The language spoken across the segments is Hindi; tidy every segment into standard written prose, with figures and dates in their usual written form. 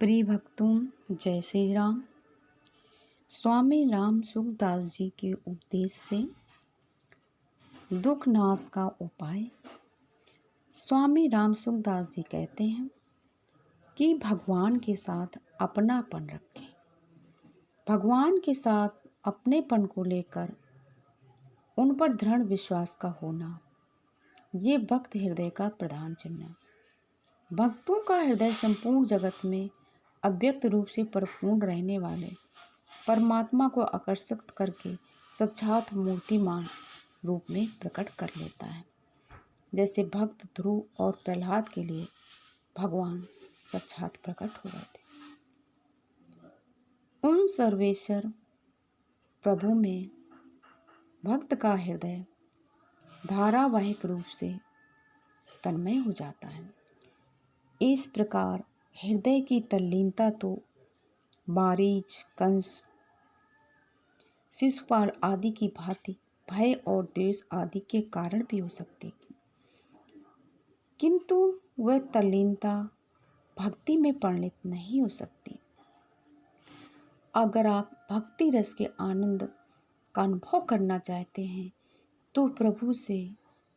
प्रिय भक्तों, जय श्री राम। स्वामी राम सुखदास जी के उपदेश से दुख नाश का उपाय। स्वामी राम सुखदास जी कहते हैं कि भगवान के साथ अपनापन रखें। भगवान के साथ अपनेपन को लेकर उन पर दृढ़ विश्वास का होना, ये भक्त हृदय का प्रधान चिन्ह है। भक्तों का हृदय संपूर्ण जगत में अव्यक्त रूप से परिपूर्ण रहने वाले परमात्मा को आकर्षित करके साक्षात मूर्तिमान रूप में प्रकट कर लेता है। जैसे भक्त ध्रुव और प्रहलाद के लिए भगवान साक्षात प्रकट हो गए थे। उन सर्वेश्वर प्रभु में भक्त का हृदय धारावाहिक रूप से तन्मय हो जाता है। इस प्रकार हृदय की तल्लीनता तो मारीच, कंस, शिशुपाल आदि की भांति भय और द्वेष आदि के कारण भी हो सकती है, किंतु वह तल्लीनता भक्ति में परिणत नहीं हो सकती। अगर आप भक्ति रस के आनंद का अनुभव करना चाहते हैं तो प्रभु से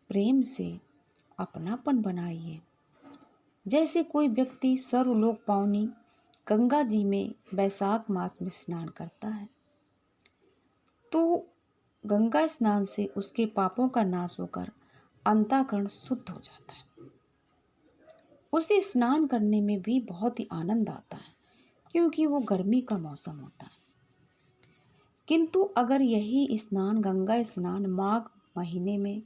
प्रेम से अपनापन बनाइए। जैसे कोई व्यक्ति सर्वलोक पावनी गंगा जी में वैशाख मास में स्नान करता है तो गंगा स्नान से उसके पापों का नाश होकर अंतःकरण शुद्ध हो जाता है। उसे स्नान करने में भी बहुत ही आनंद आता है क्योंकि वो गर्मी का मौसम होता है। किंतु अगर यही स्नान गंगा स्नान माघ महीने में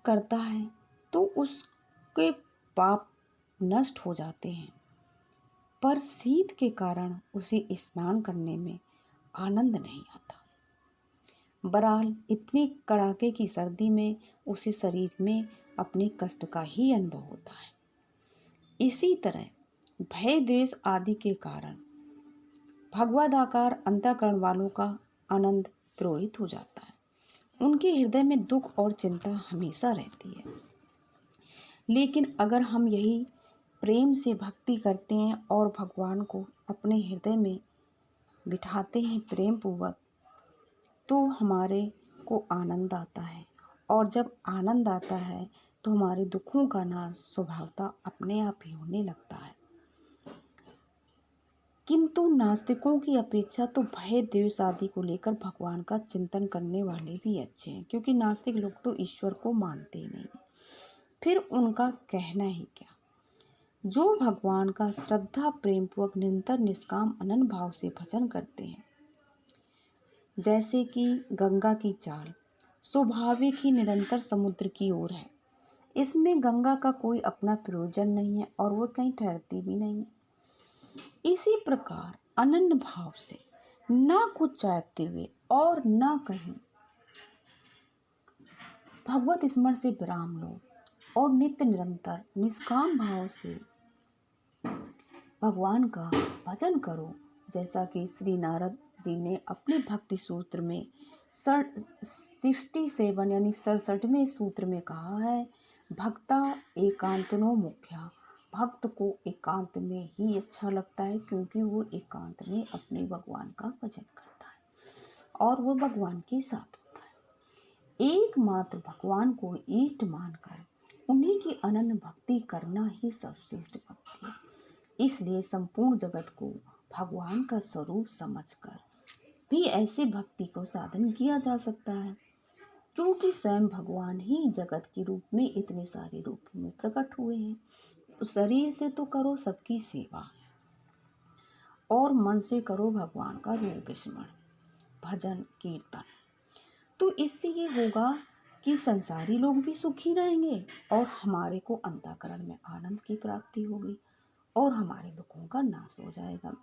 करता है तो उसके पाप नष्ट हो जाते हैं, पर शीत के कारण उसे स्नान करने में आनंद नहीं आता। बहरहाल इतनी कड़ाके की सर्दी में उसे शरीर में अपने कष्ट का ही अनुभव होता है। इसी तरह भय द्वेष आदि के कारण भगवदाकार अंतःकरण वालों का आनंद द्रोहित हो जाता है। उनके हृदय में दुख और चिंता हमेशा रहती है। लेकिन अगर हम यही प्रेम से भक्ति करते हैं और भगवान को अपने हृदय में बिठाते हैं प्रेम पूर्वक, तो हमारे को आनंद आता है। और जब आनंद आता है तो हमारे दुखों का नाश स्वभावतः अपने आप ही होने लगता है। किंतु नास्तिकों की अपेक्षा तो भय द्वेष आदि को लेकर भगवान का चिंतन करने वाले भी अच्छे हैं, क्योंकि नास्तिक लोग तो ईश्वर को मानते ही नहीं, फिर उनका कहना ही क्या। जो भगवान का श्रद्धा प्रेम पूर्वक निरंतर निष्काम अनन्य भाव से भजन करते हैं, जैसे कि गंगा की चाल स्वाभाविक ही निरंतर समुद्र की ओर है। इसमें गंगा का कोई अपना प्रयोजन नहीं है और वो कहीं ठहरती भी नहीं है। इसी प्रकार अनन्य भाव से ना कुछ चाहते हुए और ना कहीं भगवत स्मरण से विराम लो और नित्य निरंतर निष्काम भाव से भगवान का भजन करो। जैसा कि श्री नारद जी ने अपने भक्ति सूत्र में 67 यानी 67वें सूत्र में कहा है, भक्ता एकांतनो मुख्या। भक्त को एकांत में ही अच्छा लगता है क्योंकि वो एकांत में अपने भगवान का भजन करता है और वो भगवान के साथ होता है। एकमात्र भगवान को इष्ट मानकर उन्हीं की अनन्य भक्ति करना ही सर्वश्रेष्ठ भक्ति है। इसलिए संपूर्ण जगत को भगवान का स्वरूप समझकर भी ऐसी भक्ति को साधन किया जा सकता है, क्योंकि स्वयं भगवान ही जगत के रूप में इतने सारे रूपों में प्रकट हुए हैं। तो शरीर से तो करो सबकी सेवा और मन से करो भगवान का रूप स्मरण भजन कीर्तन। तो इससे ये होगा कि संसारी लोग भी सुखी रहेंगे और हमारे को अंतःकरण में आनंद की प्राप्ति होगी और हमारे दुखों का नाश हो जाएगा।